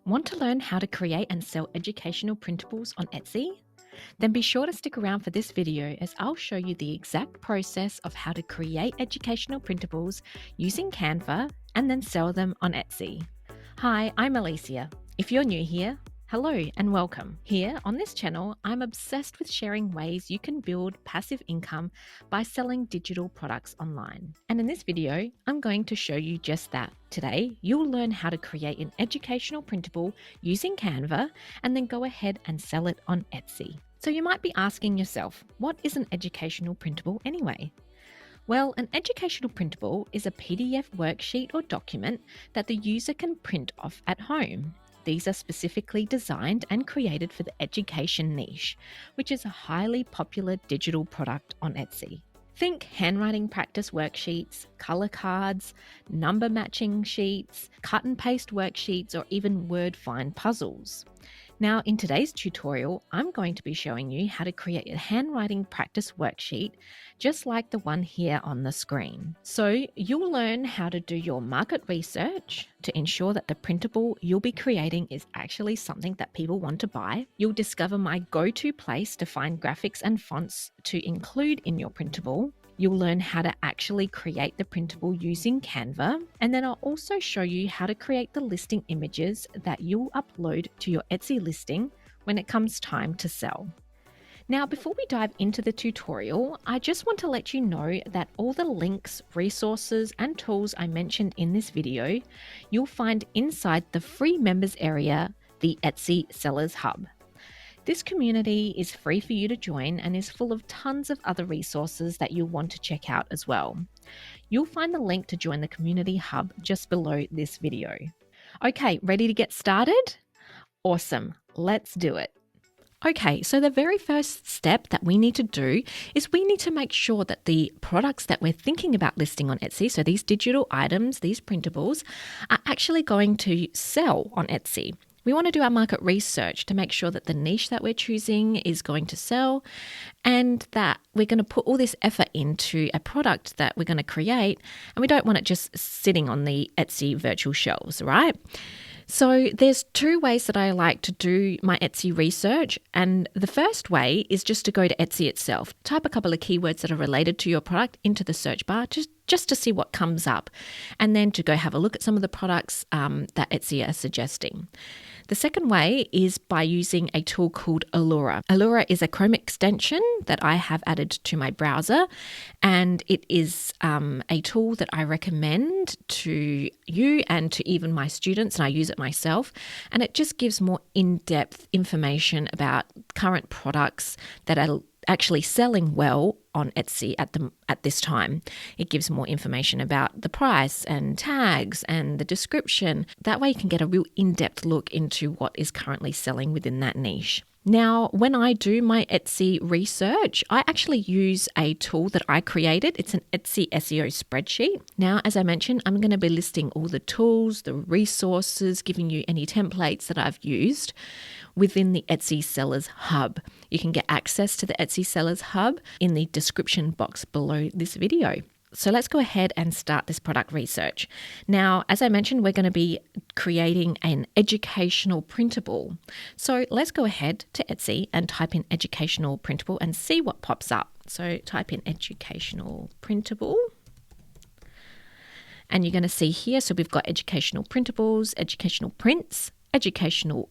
Want to learn how to create and sell educational printables on Etsy? Then be sure to stick around for this video as I'll show you the exact process of how to create educational printables using Canva and then sell them on Etsy. Hi, I'm Alicia. If you're new here, hello and welcome. Here on this channel, I'm obsessed with sharing ways you can build passive income by selling digital products online. And in this video, I'm going to show you just that. Today, you'll learn how to create an educational printable using Canva and then go ahead and sell it on Etsy. So you might be asking yourself, what is an educational printable anyway? Well, an educational printable is a PDF worksheet or document that the user can print off at home. These are specifically designed and created for the education niche, which is a highly popular digital product on Etsy. Think handwriting practice worksheets, color cards, number matching sheets, cut and paste worksheets, or even word find puzzles. Now, in today's tutorial, I'm going to be showing you how to create a handwriting practice worksheet, just like the one here on the screen. So you'll learn how to do your market research to ensure that the printable you'll be creating is actually something that people want to buy. You'll discover my go-to place to find graphics and fonts to include in your printable. You'll learn how to actually create the printable using Canva, and then I'll also show you how to create the listing images that you'll upload to your Etsy listing when it comes time to sell. Now, before we dive into the tutorial, I just want to let you know that all the links, resources, and tools I mentioned in this video, you'll find inside the free members area, the Etsy Sellers Hub. This community is free for you to join and is full of tons of other resources that you'll want to check out as well. You'll find the link to join the community hub just below this video. Okay, ready to get started? Awesome, let's do it. Okay, so the very first step that we need to do is we need to make sure that the products that we're thinking about listing on Etsy, so these digital items, these printables, are actually going to sell on Etsy. We want to do our market research to make sure that the niche that we're choosing is going to sell and that we're going to put all this effort into a product that we're going to create, and we don't want it just sitting on the Etsy virtual shelves, right? So there's two ways that I like to do my Etsy research, and the first way is just to go to Etsy itself, type a couple of keywords that are related to your product into the search bar just to see what comes up, and then to go have a look at some of the products that Etsy are suggesting. The second way is by using a tool called Alura. Alura is a Chrome extension that I have added to my browser, and it is a tool that I recommend to you and to even my students, and I use it myself, and it just gives more in-depth information about current products that are actually selling well on Etsy at this time. It gives more information about the price and tags and the description. That way you can get a real in-depth look into what is currently selling within that niche. Now, when I do my Etsy research, I actually use a tool that I created. It's an Etsy SEO spreadsheet. Now, as I mentioned, I'm going to be listing all the tools, the resources, giving you any templates that I've used within the Etsy Sellers Hub. You can get access to the Etsy Sellers Hub in the description box below this video. So let's go ahead and start this product research. Now, as I mentioned, we're going to be creating an educational printable. So let's go ahead to Etsy and type in educational printable and see what pops up. So type in educational printable. And you're going to see here, so we've got educational printables, educational prints, educational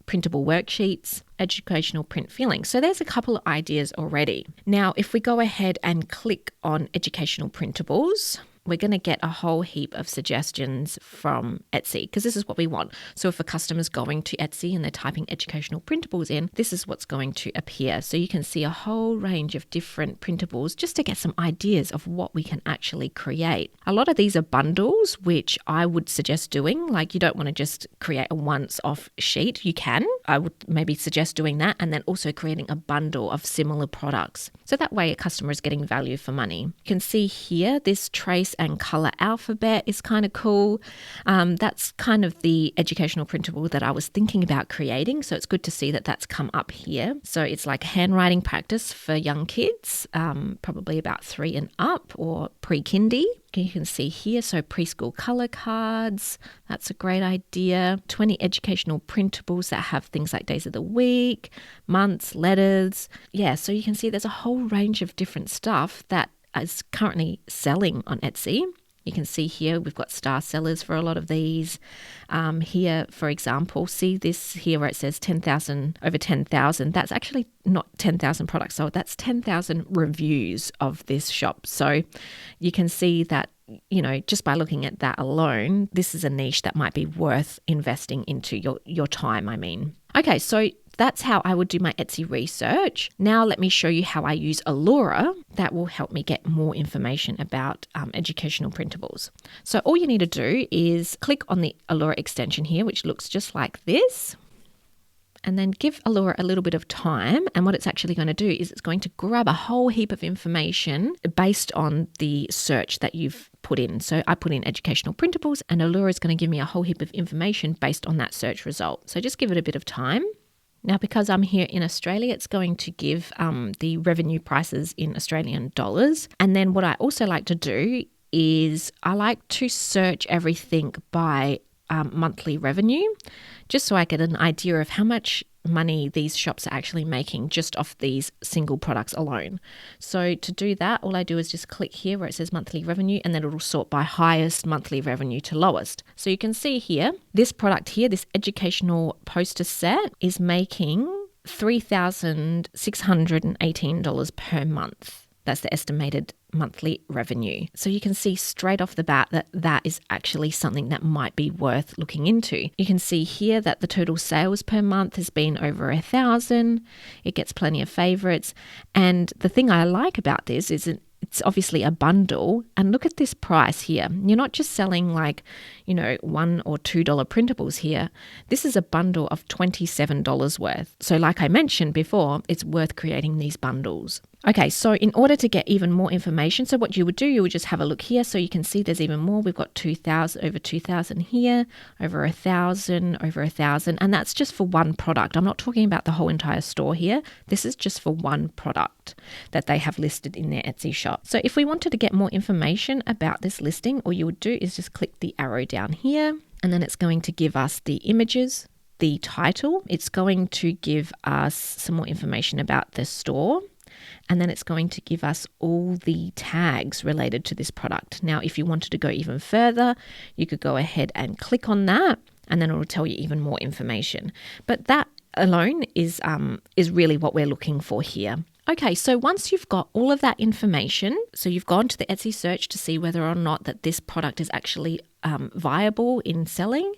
printable worksheets, educational print filling. So there's a couple of ideas already. Now, if we go ahead and click on educational printables, we're going to get a whole heap of suggestions from Etsy because this is what we want. So if a customer's going to Etsy and they're typing educational printables in, this is what's going to appear. So you can see a whole range of different printables just to get some ideas of what we can actually create. A lot of these are bundles, which I would suggest doing. Like, you don't want to just create a once-off sheet. You can. I would maybe suggest doing that, and then also creating a bundle of similar products. So that way a customer is getting value for money. You can see here this trace and color alphabet is kind of cool. That's kind of the educational printable that I was thinking about creating. So it's good to see that that's come up here. So it's like handwriting practice for young kids, probably about 3 and up or pre-kindy. You can see here, so preschool color cards, that's a great idea. 20 educational printables that have things like days of the week, months, letters. Yeah, so you can see there's a whole range of different stuff that is currently selling on Etsy. You can see here we've got star sellers for a lot of these. Here, for example, see this here where it says 10,000, over 10,000. That's actually not 10,000 products sold. That's 10,000 reviews of this shop. So you can see that, you know, just by looking at that alone, this is a niche that might be worth investing into your time, I mean. Okay, so that's how I would do my Etsy research. Now let me show you how I use Alura. That will help me get more information about educational printables. So all you need to do is click on the Alura extension here, which looks just like this. And then give Alura a little bit of time. And what it's actually going to do is it's going to grab a whole heap of information based on the search that you've put in. So I put in educational printables and Alura is going to give me a whole heap of information based on that search result. So just give it a bit of time. Now, because I'm here in Australia, it's going to give the revenue prices in Australian dollars. And then what I also like to do is I like to search everything by monthly revenue, just so I get an idea of how much money these shops are actually making just off these single products alone. So to do that, all I do is just click here where it says monthly revenue, and then it'll sort by highest monthly revenue to lowest. So you can see here, this product here, this educational poster set is making $3,618 per month. That's the estimated monthly revenue. So you can see straight off the bat that that is actually something that might be worth looking into. You can see here that the total sales per month has been over 1,000. It gets plenty of favorites. And the thing I like about this is it's obviously a bundle, and look at this price here. You're not just selling like, you know, $1 or $2 printables here. This is a bundle of $27 worth. So like I mentioned before, it's worth creating these bundles. Okay, so in order to get even more information, so what you would do, you would just have a look here. So you can see there's even more. We've got 2,000, over 2,000 here, over 1,000, over 1,000. And that's just for one product. I'm not talking about the whole entire store here. This is just for one product that they have listed in their Etsy shop. So if we wanted to get more information about this listing, all you would do is just click the arrow down here, and then it's going to give us the images, the title. It's going to give us some more information about the store. And then it's going to give us all the tags related to this product. Now, if you wanted to go even further, you could go ahead and click on that, and then it will tell you even more information. But that alone is really what we're looking for here. Okay, so once you've got all of that information, so you've gone to the Etsy search to see whether or not that this product is actually viable in selling,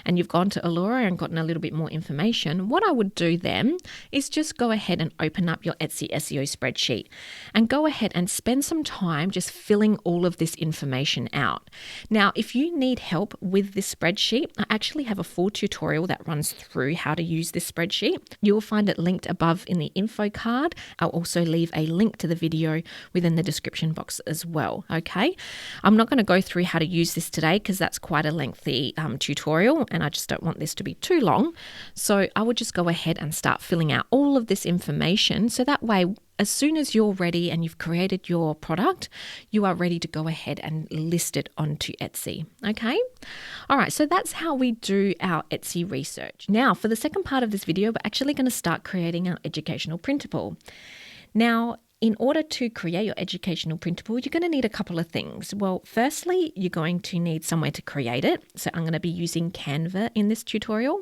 and you've gone to Alura and gotten a little bit more information, what I would do then is just go ahead and open up your Etsy SEO spreadsheet and go ahead and spend some time just filling all of this information out. Now, if you need help with this spreadsheet, I actually have a full tutorial that runs through how to use this spreadsheet. You will find it linked above in the info card. I'll also leave a link to the video within the description box as well. Okay, I'm not going to go through how to use this today because that's quite a lengthy tutorial, and I just don't want this to be too long. So I would just go ahead and start filling out all of this information, so that way as soon as you're ready and you've created your product, you are ready to go ahead and list it onto Etsy. Okay? All right, so that's how we do our Etsy research. Now, for the second part of this video, we're actually going to start creating our educational printable. Now, in order to create your educational printable, you're going to need a couple of things. Well, firstly, you're going to need somewhere to create it. So I'm going to be using Canva in this tutorial.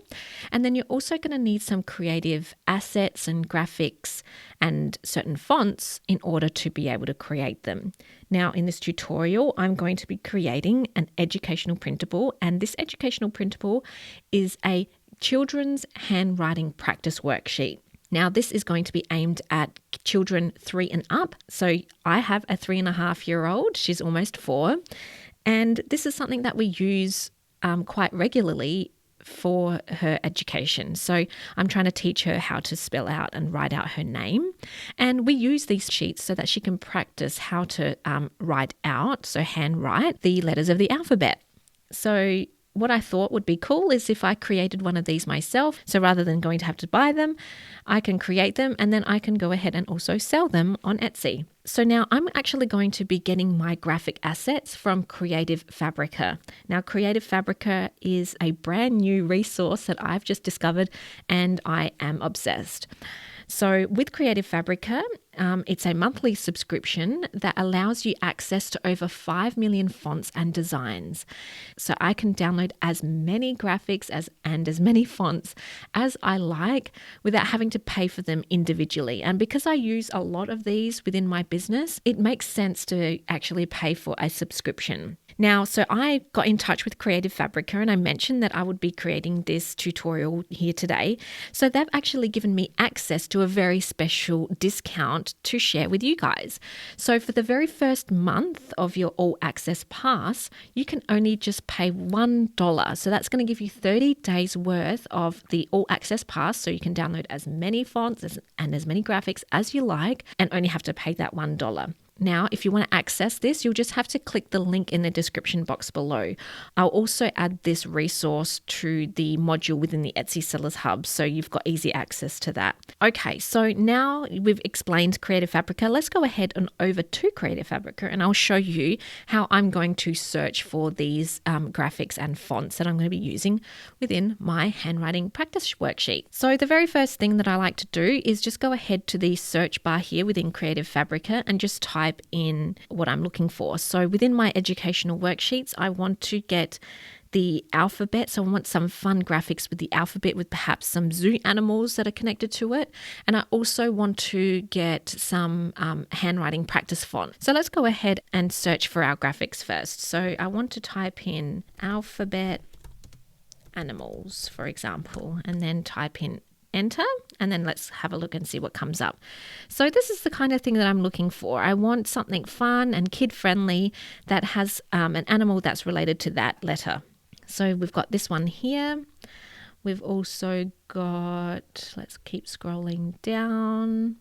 And then you're also going to need some creative assets and graphics and certain fonts in order to be able to create them. Now, in this tutorial, I'm going to be creating an educational printable, and this educational printable is a children's handwriting practice worksheet. Now, this is going to be aimed at children 3 and up. So I have a 3.5-year-old. She's almost 4. And this is something that we use quite regularly for her education. So I'm trying to teach her how to spell out and write out her name. And we use these sheets so that she can practice how to write out, so handwrite, the letters of the alphabet. So what I thought would be cool is if I created one of these myself. So rather than going to have to buy them, I can create them and then I can go ahead and also sell them on Etsy. So now I'm actually going to be getting my graphic assets from Creative Fabrica. Now, Creative Fabrica is a brand new resource that I've just discovered and I am obsessed. So with Creative Fabrica, it's a monthly subscription that allows you access to over 5 million fonts and designs. So I can download as many graphics and as many fonts as I like without having to pay for them individually. And because I use a lot of these within my business, it makes sense to actually pay for a subscription. Now, so I got in touch with Creative Fabrica and I mentioned that I would be creating this tutorial here today. So they've actually given me access to a very special discount to share with you guys. So for the very first month of your all access pass, you can only just pay $1. So that's going to give you 30 days worth of the all access pass. So you can download as many fonts and as many graphics as you like and only have to pay that $1. Now, if you want to access this, you'll just have to click the link in the description box below. I'll also add this resource to the module within the Etsy Sellers Hub, so you've got easy access to that. Okay, so now we've explained Creative Fabrica. Let's go ahead and over to Creative Fabrica and I'll show you how I'm going to search for these graphics and fonts that I'm going to be using within my handwriting practice worksheet. So the very first thing that I like to do is just go ahead to the search bar here within Creative Fabrica and just type in what I'm looking for. So within my educational worksheets, I want to get the alphabet. So I want some fun graphics with the alphabet with perhaps some zoo animals that are connected to it. And I also want to get some handwriting practice font. So let's go ahead and search for our graphics first. So I want to type in alphabet animals, for example, and then type in enter, and then let's have a look and see what comes up. So this is the kind of thing that I'm looking for. I want something fun and kid-friendly that has an animal that's related to that letter. So we've got this one here. We've also got, let's keep scrolling down.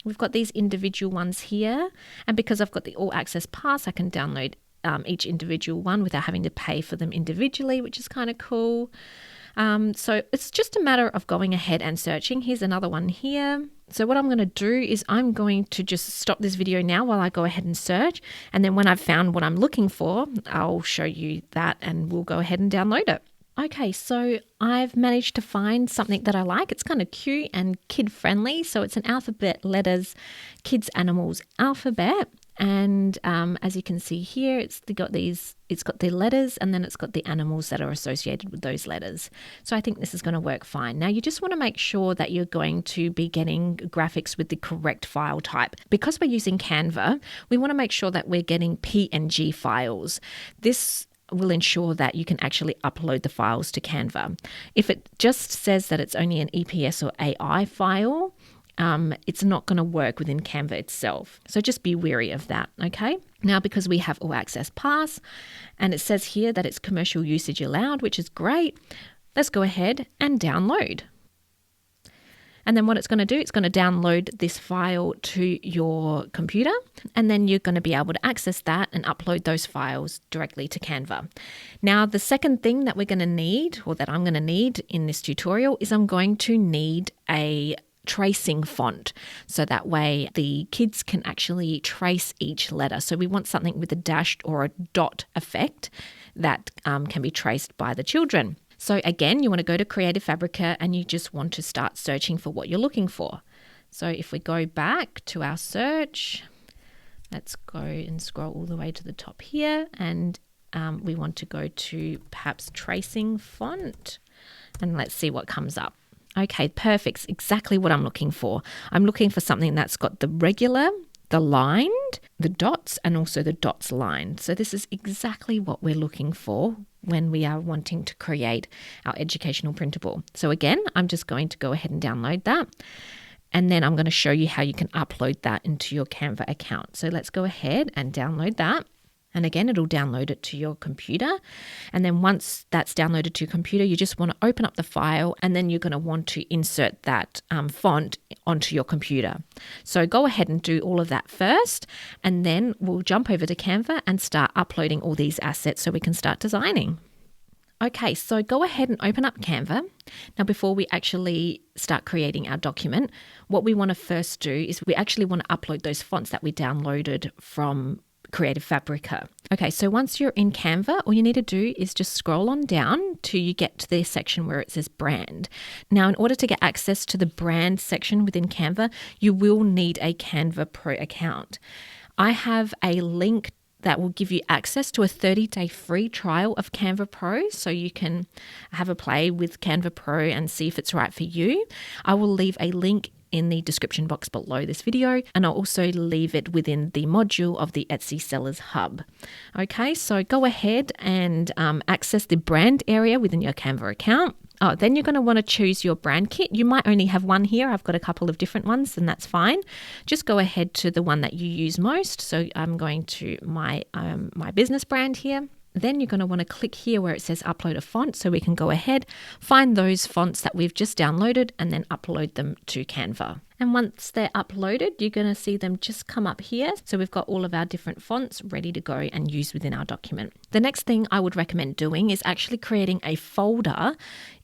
We've got these individual ones here. And because I've got the all access pass, I can download each individual one without having to pay for them individually, which is kind of cool. So it's just a matter of going ahead and searching. Here's another one here. So what I'm going to do is I'm going to just stop this video now while I go ahead and search. And then when I've found what I'm looking for, I'll show you that and we'll go ahead and download it. Okay, so I've managed to find something that I like. It's kind of cute and kid-friendly. So it's an alphabet, letters, kids, animals, alphabet. And as you can see here, it's got the letters and then it's got the animals that are associated with those letters. So I think this is going to work fine. Now you just want to make sure that you're going to be getting graphics with the correct file type. Because we're using Canva, we want to make sure that we're getting PNG files. This will ensure that you can actually upload the files to Canva. If it just says that it's only an EPS or AI file, it's not going to work within Canva itself. So just be wary of that, okay? Now, because we have all access pass and it says here that it's commercial usage allowed, which is great, let's go ahead and download. And then what it's going to do, it's going to download this file to your computer and then you're going to be able to access that and upload those files directly to Canva. Now, the second thing that we're going to need, or that I'm going to need in this tutorial, is I'm going to need a tracing font. So that way the kids can actually trace each letter. So we want something with a dashed or a dot effect that can be traced by the children. So again, you want to go to Creative Fabrica and you just want to start searching for what you're looking for. So if we go back to our search, let's go and scroll all the way to the top here, and we want to go to perhaps tracing font, and let's see what comes up. Okay, perfect. Exactly what I'm looking for. I'm looking for something that's got the regular, the lined, the dots, and also the dots lined. So this is exactly what we're looking for when we are wanting to create our educational printable. So again, I'm just going to go ahead and download that. And then I'm going to show you how you can upload that into your Canva account. So let's go ahead and download that. And again, it'll download it to your computer. And then once that's downloaded to your computer, you just want to open up the file and then you're going to want to insert that font onto your computer. So go ahead and do all of that first, and then we'll jump over to Canva and start uploading all these assets so we can start designing. Okay, so go ahead and open up Canva. Now, before we actually start creating our document, what we want to first do is we actually want to upload those fonts that we downloaded from Creative Fabrica. Okay, so once you're in Canva, all you need to do is just scroll on down till you get to the section where it says brand. Now, in order to get access to the brand section within Canva, you will need a Canva Pro account. I have a link that will give you access to a 30-day free trial of Canva Pro, so you can have a play with Canva Pro and see if it's right for you. I will leave a link in the description box below this video, and I'll also leave it within the module of the Etsy Sellers Hub. Okay, so go ahead and access the brand area within your Canva account. Then you're going to want to choose your brand kit. You might only have one here. I've got a couple of different ones, and that's fine. Just go ahead to the one that you use most. So I'm going to my business brand here. Then you're going to want to click here where it says upload a font, so we can go ahead, find those fonts that we've just downloaded and then upload them to Canva. And once they're uploaded, you're going to see them just come up here. So we've got all of our different fonts ready to go and use within our document. The next thing I would recommend doing is actually creating a folder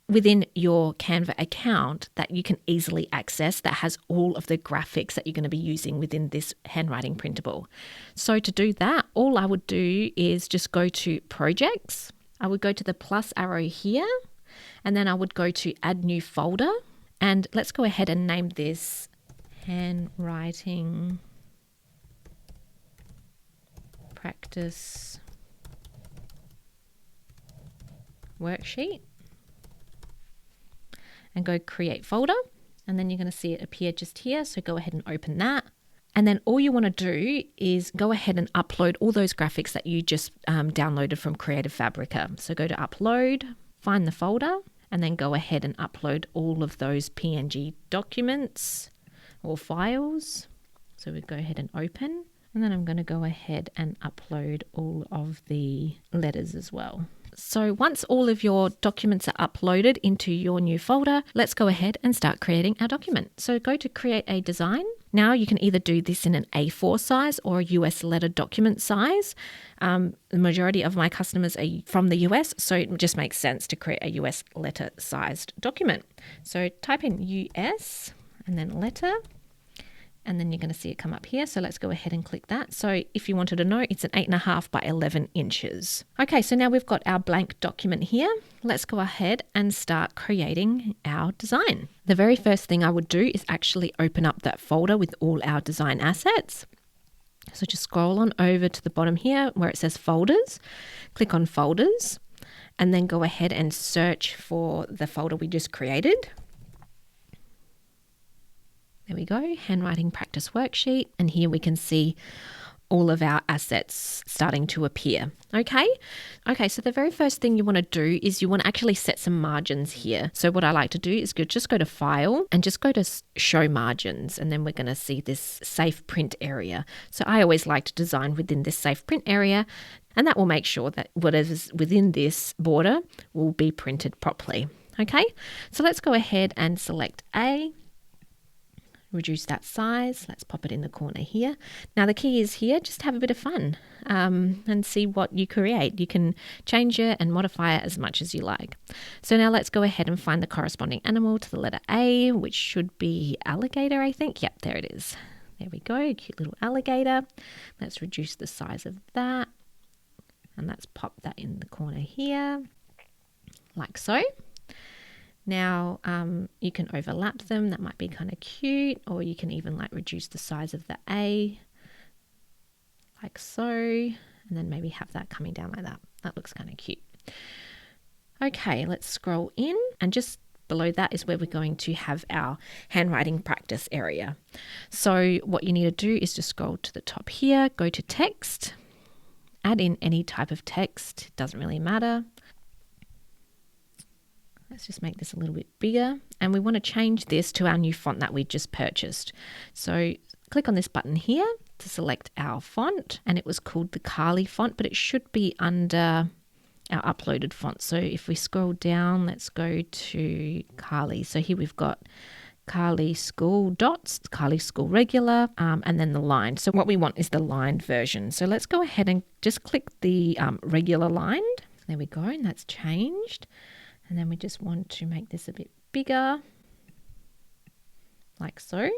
within your Canva account that you can easily access that has all of the graphics that you're going to be using within this handwriting printable. So to do that, all I would do is just go to projects. I would go to the plus arrow here, and then I would go to add new folder. And let's go ahead and name this handwriting practice worksheet. And go create folder, and then you're going to see it appear just here. So go ahead and open that. And then all you want to do is go ahead and upload all those graphics that you just downloaded from Creative Fabrica. So go to upload, find the folder, and then go ahead and upload all of those PNG documents or files. So we go ahead and open, and then I'm going to go ahead and upload all of the letters as well. So once all of your documents are uploaded into your new folder, let's go ahead and start creating our document. So go to create a design. Now you can either do this in an A4 size or a US letter document size. The majority of my customers are from the US, so it just makes sense to create a US letter sized document. So type in US and then letter, and then you're going to see it come up here. So let's go ahead and click that. So if you wanted to know, it's an 8.5 by 11 inches. Okay, so now we've got our blank document here. Let's go ahead and start creating our design. The very first thing I would do is actually open up that folder with all our design assets. So just scroll on over to the bottom here where it says folders, click on folders, and then go ahead and search for the folder we just created. There we go, handwriting practice worksheet. And here we can see all of our assets starting to appear. Okay, so the very first thing you want to do is you want to actually set some margins here. So what I like to do is just go to File and just go to Show Margins, and then we're going to see this Safe Print area. So I always like to design within this Safe Print area, and that will make sure that whatever's within this border will be printed properly. Okay, so let's go ahead and select A. Reduce that size. Let's pop it in the corner here. Now the key is here, just have a bit of fun and see what you create. You can change it and modify it as much as you like. So now let's go ahead and find the corresponding animal to the letter A, which should be alligator, I think. Yep, there it is. There we go, cute little alligator. Let's reduce the size of that. And let's pop that in the corner here, like so. Now you can overlap them, that might be kind of cute, or you can even like reduce the size of the A like so, and then maybe have that coming down like that. That looks kind of cute. Okay, let's scroll in, and just below that is where we're going to have our handwriting practice area. So what you need to do is just scroll to the top here, go to text, add in any type of text, it doesn't really matter. Let's just make this a little bit bigger, and we want to change this to our new font that we just purchased. So click on this button here to select our font, and it was called the Carly font, but it should be under our uploaded font. So if we scroll down, let's go to Carly. So here we've got Carly School Dots, Carly School Regular, and then the line. So what we want is the lined version. So let's go ahead and just click the regular lined. There we go, and that's changed. And then we just want to make this a bit bigger, like so.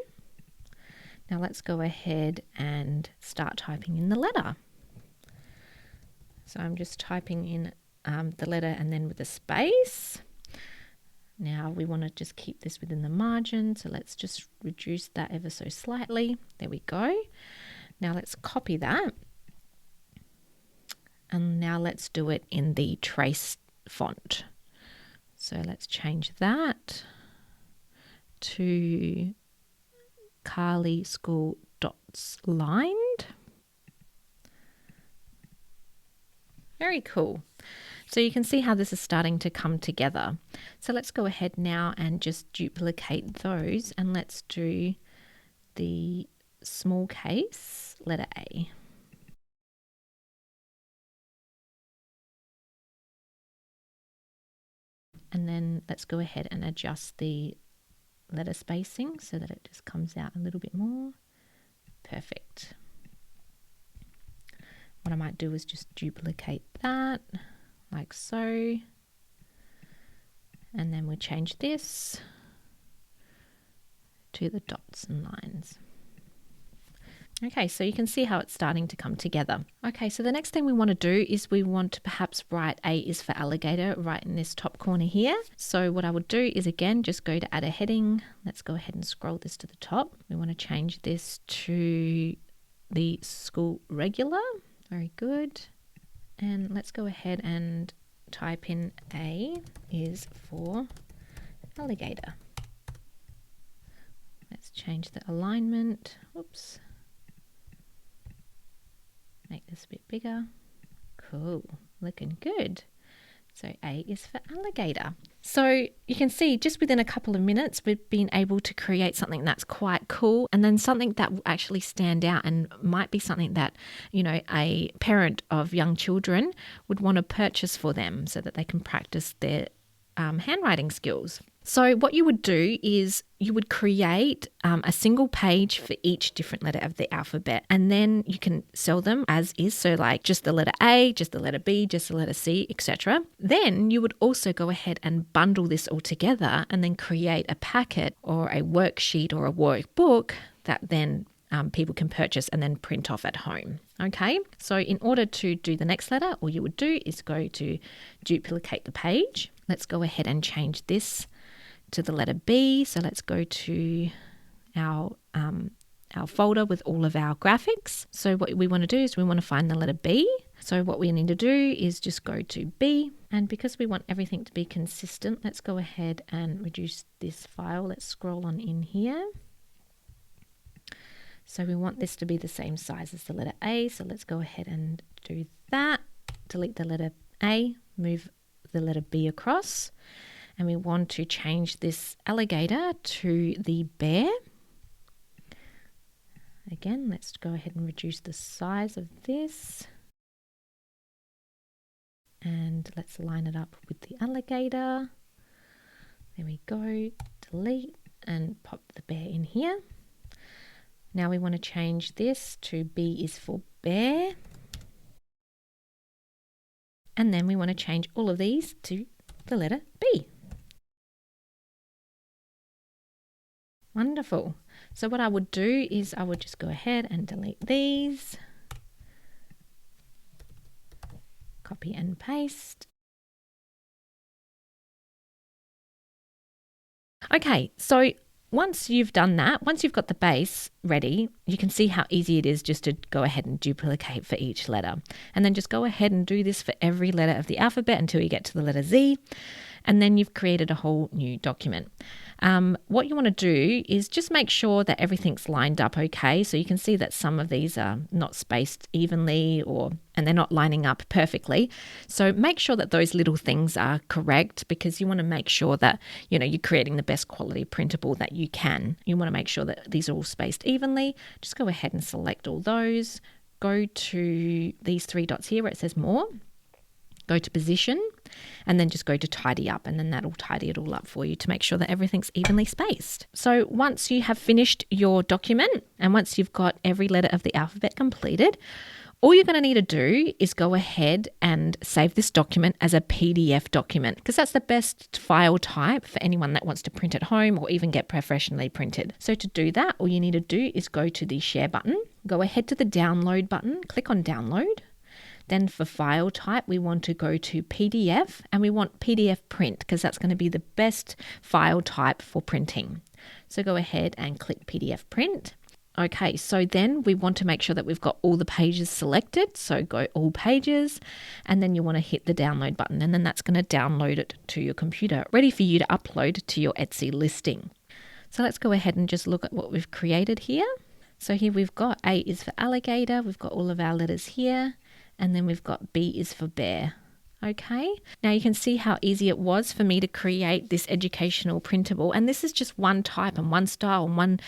Now let's go ahead and start typing in the letter. So I'm just typing in the letter and then with a space. Now we want to just keep this within the margin, so let's just reduce that ever so slightly. There we go. Now let's copy that. And now let's do it in the trace font. So let's change that to Carly School Dots Lined. Very cool. So you can see how this is starting to come together. So let's go ahead now and just duplicate those, and let's do the small case letter A. And then let's go ahead and adjust the letter spacing so that it just comes out a little bit more. Perfect. What I might do is just duplicate that like so. And then we'll change this to the dots and lines. Okay, so you can see how it's starting to come together. Okay, so the next thing we want to do is we want to perhaps write A is for alligator right in this top corner here. So what I would do is, again, just go to add a heading. Let's go ahead and scroll this to the top. We want to change this to the school regular. Very good. And let's go ahead and type in A is for alligator. Let's change the alignment. Oops. Make this a bit bigger. Cool, looking good. So A is for alligator. So you can see just within a couple of minutes, we've been able to create something that's quite cool, and then something that will actually stand out and might be something that, you know, a parent of young children would want to purchase for them so that they can practice their handwriting skills. So what you would do is you would create a single page for each different letter of the alphabet, and then you can sell them as is. So like just the letter A, just the letter B, just the letter C, etc. Then you would also go ahead and bundle this all together and then create a packet or a worksheet or a workbook that then people can purchase and then print off at home. Okay, so in order to do the next letter, all you would do is go to duplicate the page. Let's go ahead and change this to the letter B. So let's go to our folder with all of our graphics. So what we want to do is we want to find the letter B. So what we need to do is just go to B, and because we want everything to be consistent, let's go ahead and reduce this file. Let's scroll on in here. So we want this to be the same size as the letter A. So let's go ahead and do that. Delete the letter A, move the letter B across. And we want to change this alligator to the bear. Again, let's go ahead and reduce the size of this. And let's line it up with the alligator. There we go. Delete and pop the bear in here. Now we want to change this to B is for bear. And then we want to change all of these to the letter B. Wonderful. So what I would do is I would just go ahead and delete these. Copy and paste. Okay, so once you've done that, once you've got the base ready, you can see how easy it is just to go ahead and duplicate for each letter. And then just go ahead and do this for every letter of the alphabet until you get to the letter Z. And then you've created a whole new document. What you want to do is just make sure that everything's lined up okay. So you can see that some of these are not spaced evenly and they're not lining up perfectly. So make sure that those little things are correct, because you want to make sure that, you know, you're creating the best quality printable that you can. You want to make sure that these are all spaced evenly. Just go ahead and select all those. Go to these three dots here where it says more. Go to position, and then just go to tidy up, and then that'll tidy it all up for you to make sure that everything's evenly spaced. So once you have finished your document and once you've got every letter of the alphabet completed, All you're going to need to do is go ahead and save this document as a PDF document, because that's the best file type for anyone that wants to print at home or even get professionally printed. So to do that, all you need to do is go to the share button, go ahead to the download button, click on download. Then for file type, we want to go to PDF, and we want PDF print because that's going to be the best file type for printing. So go ahead and click PDF print. Okay, so then we want to make sure that we've got all the pages selected. So go all pages, and then you want to hit the download button, and then that's going to download it to your computer, ready for you to upload to your Etsy listing. So let's go ahead and just look at what we've created here. So here we've got A is for alligator. We've got all of our letters here, and then we've got B is for bear. Okay, now you can see how easy it was for me to create this educational printable, and this is just one type and one style and one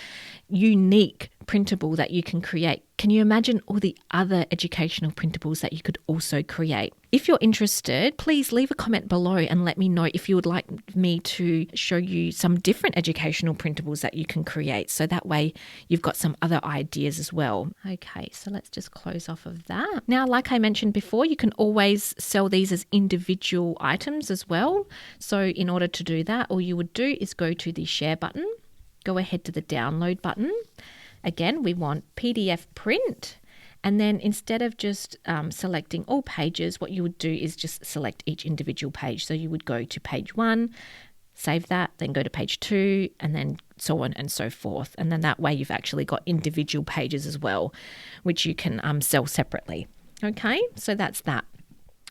unique printable that you can create. Can you imagine all the other educational printables that you could also create? If you're interested, please leave a comment below and let me know if you would like me to show you some different educational printables that you can create. So that way you've got some other ideas as well. Okay, so let's just close off of that. Now, like I mentioned before, you can always sell these as individual items as well. So in order to do that, all you would do is go to the share button, go ahead to the download button. Again, we want PDF print, and then instead of just selecting all pages, what you would do is just select each individual page. So you would go to page 1, save that, then go to page 2, and then so on and so forth. And then that way you've actually got individual pages as well, which you can sell separately. Okay, so that's that.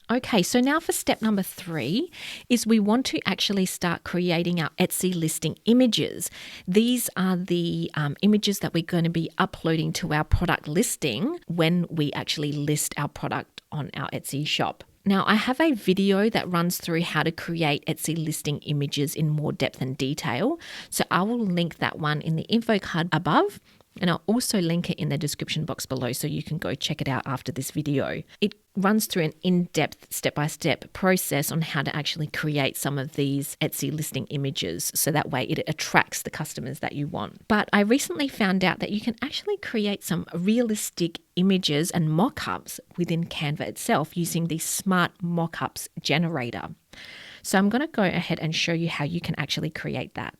Okay, so now for step number 3 is we want to actually start creating our Etsy listing images. These are the images that we're going to be uploading to our product listing when we actually list our product on our Etsy shop. Now, I have a video that runs through how to create Etsy listing images in more depth and detail. So I will link that one in the info card above. And I'll also link it in the description box below so you can go check it out after this video. It runs through an in-depth step-by-step process on how to actually create some of these Etsy listing images so that way it attracts the customers that you want. But I recently found out that you can actually create some realistic images and mock-ups within Canva itself using the Smart Mockups generator. So I'm going to go ahead and show you how you can actually create that.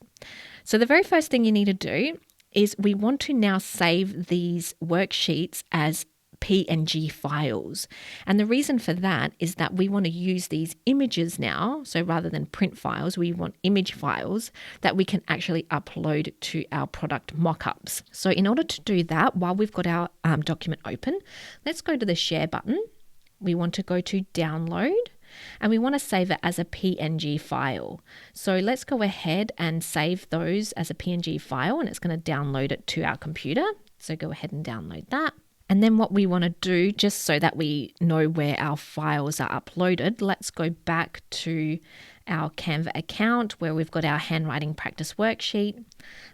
So the very first thing you need to do is we want to now save these worksheets as PNG files. And the reason for that is that we want to use these images now. So rather than print files, we want image files that we can actually upload to our product mockups. So in order to do that, while we've got our document open, let's go to the share button. We want to go to download. And we want to save it as a PNG file. So let's go ahead and save those as a PNG file, and it's going to download it to our computer. So go ahead and download that. And then what we want to do, just so that we know where our files are uploaded, let's go back to our Canva account where we've got our handwriting practice worksheet.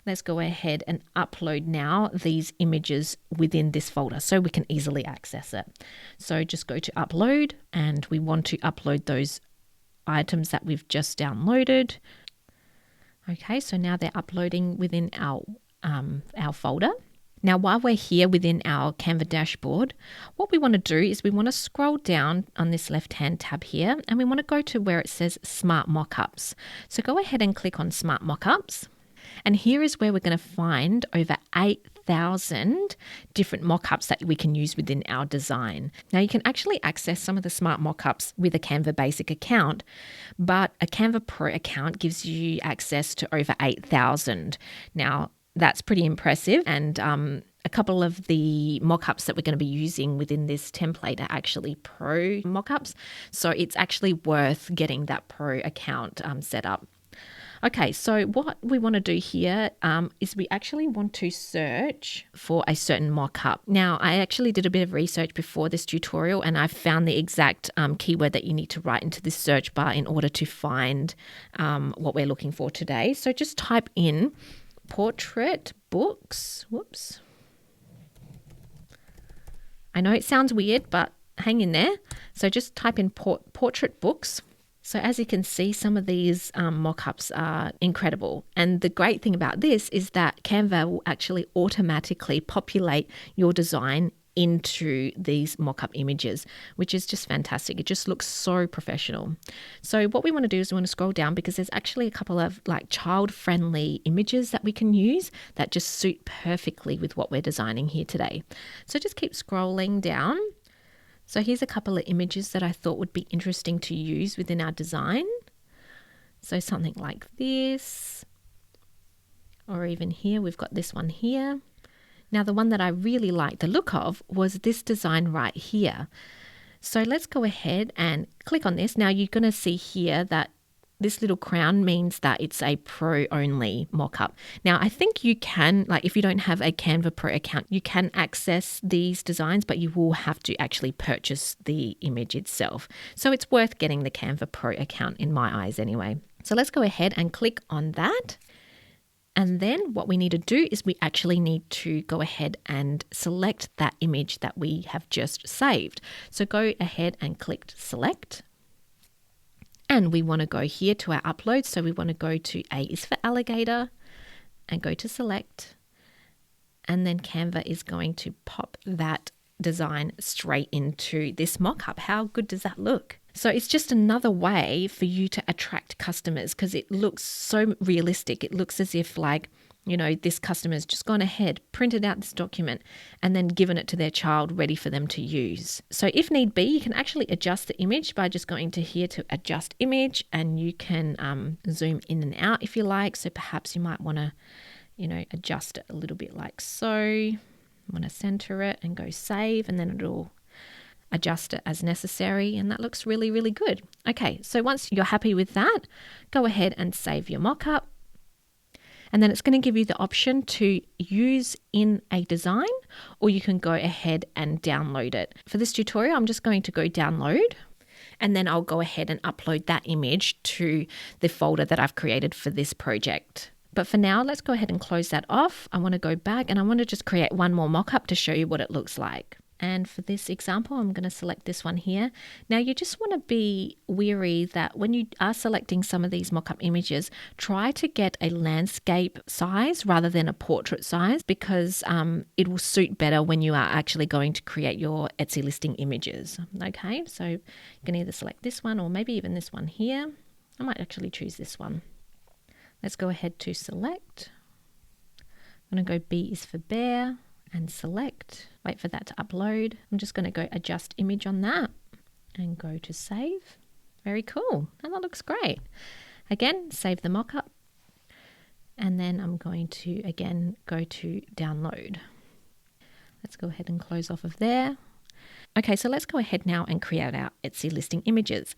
Let's go ahead and upload now these images within this folder so we can easily access it. So just go to upload, and we want to upload those items that we've just downloaded. Okay, so now they're uploading within our folder. Now, while we're here within our Canva dashboard, what we want to do is we want to scroll down on this left-hand tab here, and we want to go to where it says Smart Mockups. So go ahead and click on Smart Mockups. And here is where we're going to find over 8,000 different mockups that we can use within our design. Now, you can actually access some of the Smart Mockups with a Canva Basic account, but a Canva Pro account gives you access to over 8,000. Now, that's pretty impressive, and a couple of the mockups that we're going to be using within this template are actually pro mockups, so it's actually worth getting that pro account set up. Okay, so what we want to do here is we actually want to search for a certain mockup. Now, I actually did a bit of research before this tutorial, and I found the exact keyword that you need to write into this search bar in order to find what we're looking for today. So just type in portrait books. Whoops. I know it sounds weird, but hang in there. So just type in portrait books. So as you can see, some of these mock-ups are incredible. And the great thing about this is that Canva will actually automatically populate your design into these mock-up images, which is just fantastic. It just looks so professional. So what we want to do is we want to scroll down because there's actually a couple of like child-friendly images that we can use that just suit perfectly with what we're designing here today. So just keep scrolling down. So here's a couple of images that I thought would be interesting to use within our design. So something like this, or even here, we've got this one here. Now, the one that I really liked the look of was this design right here. So let's go ahead and click on this. Now, you're going to see here that this little crown means that it's a Pro only mockup. Now, I think you can, like if you don't have a Canva Pro account, you can access these designs, but you will have to actually purchase the image itself. So it's worth getting the Canva Pro account in my eyes anyway. So let's go ahead and click on that. And then what we need to do is we actually need to go ahead and select that image that we have just saved. So go ahead and click select. And we want to go here to our upload. So we want to go to A is for alligator and go to select. And then Canva is going to pop that design straight into this mock-up. How good does that look? So it's just another way for you to attract customers because it looks so realistic. It looks as if like, you know, this customer's just gone ahead, printed out this document and then given it to their child ready for them to use. So if need be, you can actually adjust the image by just going to here to adjust image, and you can zoom in and out if you like. So perhaps you might want to, you know, adjust it a little bit like so. I want to center it and go save, and then it'll adjust it as necessary, and that looks really, really good. Okay, so once you're happy with that, go ahead and save your mockup. And then it's going to give you the option to use in a design, or you can go ahead and download it. For this tutorial, I'm just going to go download, and then I'll go ahead and upload that image to the folder that I've created for this project. But for now, let's go ahead and close that off. I want to go back and I want to just create one more mockup to show you what it looks like. And for this example, I'm going to select this one here. Now you just want to be wary that when you are selecting some of these mock-up images, try to get a landscape size rather than a portrait size, because it will suit better when you are actually going to create your Etsy listing images. Okay, so you can either select this one or maybe even this one here. I might actually choose this one. Let's go ahead to select. I'm going to go B is for bear and select. Wait for that to upload. I'm just going to go adjust image on that and go to save. Very cool. And that looks great. Again, save the mockup. And then I'm going to again go to download. Let's go ahead and close off of there. Okay, so let's go ahead now and create our Etsy listing images.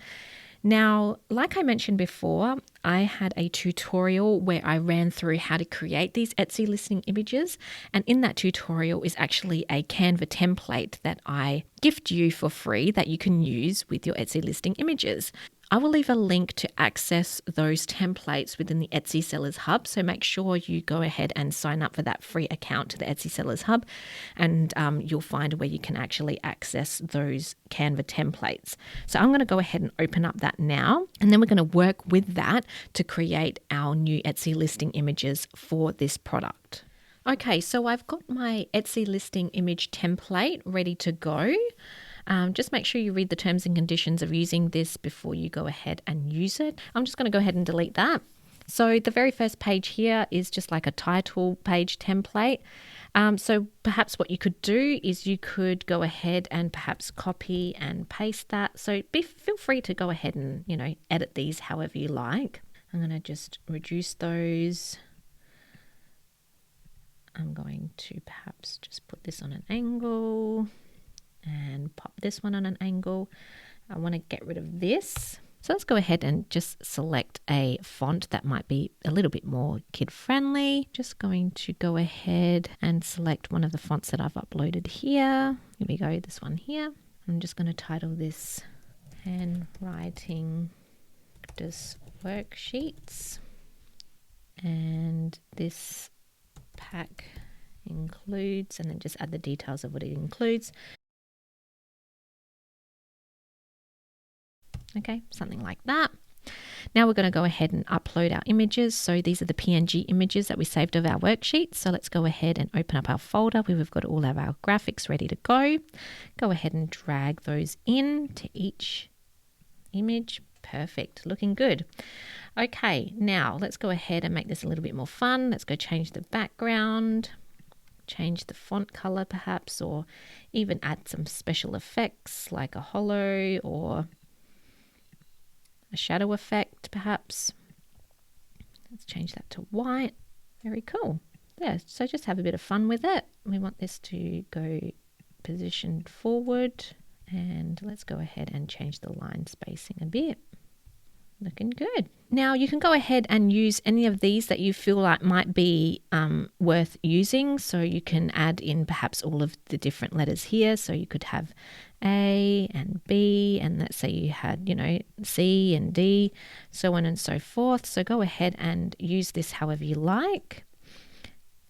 Now, like I mentioned before, I had a tutorial where I ran through how to create these Etsy listing images. And in that tutorial is actually a Canva template that I gift you for free that you can use with your Etsy listing images. I will leave a link to access those templates within the Etsy Sellers Hub. So make sure you go ahead and sign up for that free account to the Etsy Sellers Hub, and you'll find where you can actually access those Canva templates. So I'm going to go ahead and open up that now, and then we're going to work with that to create our new Etsy listing images for this product. Okay, so I've got my Etsy listing image template ready to go. Just make sure you read the terms and conditions of using this before you go ahead and use it. I'm just going to go ahead and delete that. So the very first page here is just like a title page template. So perhaps what you could do is you could go ahead and perhaps copy and paste that. So feel free to go ahead and, you know, edit these however you like. I'm going to just reduce those. I'm going to perhaps just put this on an angle and pop this one on an angle. I want to get rid of this. So let's go ahead and just select a font that might be a little bit more kid friendly. Just going to go ahead and select one of the fonts that I've uploaded here. Here we go, this one here. I'm just going to title this Handwriting Worksheets. And this pack includes, and then just add the details of what it includes. Okay, something like that. Now we're going to go ahead and upload our images. So these are the PNG images that we saved of our worksheets. So let's go ahead and open up our folder where we've got all of our graphics ready to go. Go ahead and drag those in to each image. Perfect, looking good. Okay, now let's go ahead and make this a little bit more fun. Let's go change the background, change the font color perhaps, or even add some special effects like a hollow or a shadow effect perhaps. Let's change that to white. Very cool. Yeah, so just have a bit of fun with it. We want this to go positioned forward, and let's go ahead and change the line spacing a bit. Looking good. Now you can go ahead and use any of these that you feel like might be worth using. So you can add in perhaps all of the different letters here. So you could have A and B, and let's say you had, C and D, so on and so forth. So go ahead and use this however you like.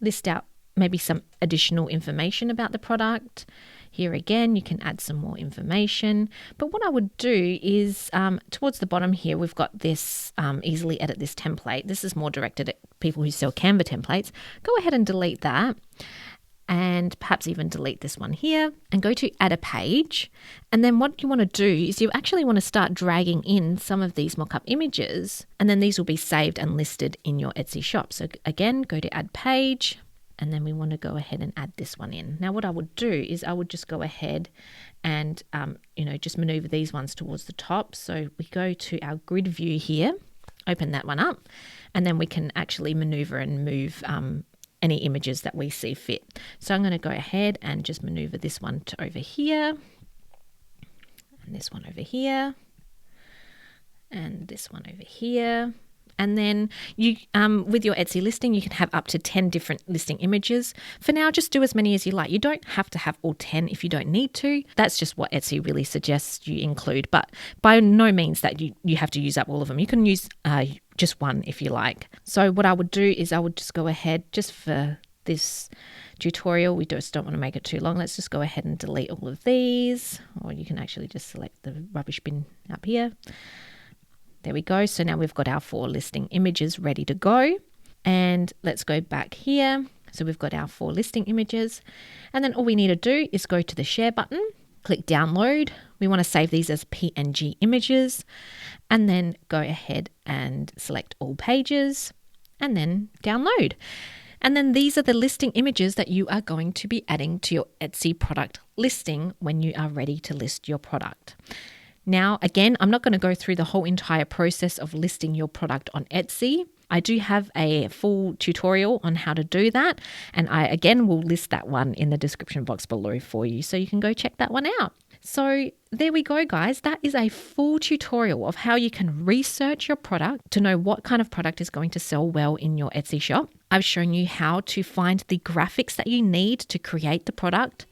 List out maybe some additional information about the product. Here again, you can add some more information. But what I would do is towards the bottom here, we've got this easily edit this template. This is more directed at people who sell Canva templates. Go ahead and delete that, and perhaps even delete this one here, and go to add a page. And then what you want to do is you actually want to start dragging in some of these mock-up images, and then these will be saved and listed in your Etsy shop. So again, go to add page, and then we want to go ahead and add this one in. Now what I would do is I would just go ahead and just maneuver these ones towards the top. So we go to our grid view here, open that one up, and then we can actually maneuver and move any images that we see fit. So I'm going to go ahead and just maneuver this one to over here, and this one over here, and this one over here. And then you, with your Etsy listing, you can have up to 10 different listing images. For now, just do as many as you like. You don't have to have all 10 if you don't need to. That's just what Etsy really suggests you include. But by no means that you have to use up all of them. You can use just one if you like. So what I would do is I would just go ahead, just for this tutorial, we just don't want to make it too long. Let's just go ahead and delete all of these. Or you can actually just select the rubbish bin up here. There we go. So now we've got our 4 listing images ready to go. And let's go back here. So we've got our 4 listing images. And then all we need to do is go to the share button, click download. We want to save these as PNG images, and then go ahead and select all pages and then download. And then these are the listing images that you are going to be adding to your Etsy product listing when you are ready to list your product. Now, again, I'm not going to go through the whole entire process of listing your product on Etsy. I do have a full tutorial on how to do that, and I, again, will list that one in the description box below for you, so you can go check that one out. So there we go, guys. That is a full tutorial of how you can research your product to know what kind of product is going to sell well in your Etsy shop. I've shown you how to find the graphics that you need to create the product.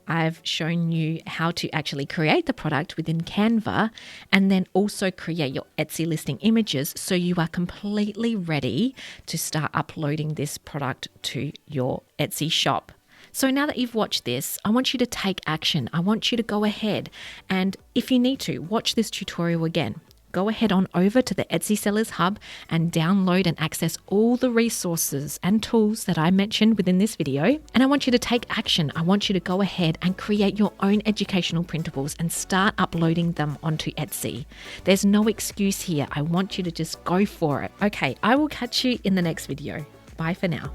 I've shown you how to actually create the product within Canva, and then also create your Etsy listing images so you are completely ready to start uploading this product to your Etsy shop. So now that you've watched this, I want you to take action. I want you to go ahead and, if you need to, watch this tutorial again. Go ahead on over to the Etsy Sellers Hub and download and access all the resources and tools that I mentioned within this video. And I want you to take action. I want you to go ahead and create your own educational printables and start uploading them onto Etsy. There's no excuse here. I want you to just go for it. Okay, I will catch you in the next video. Bye for now.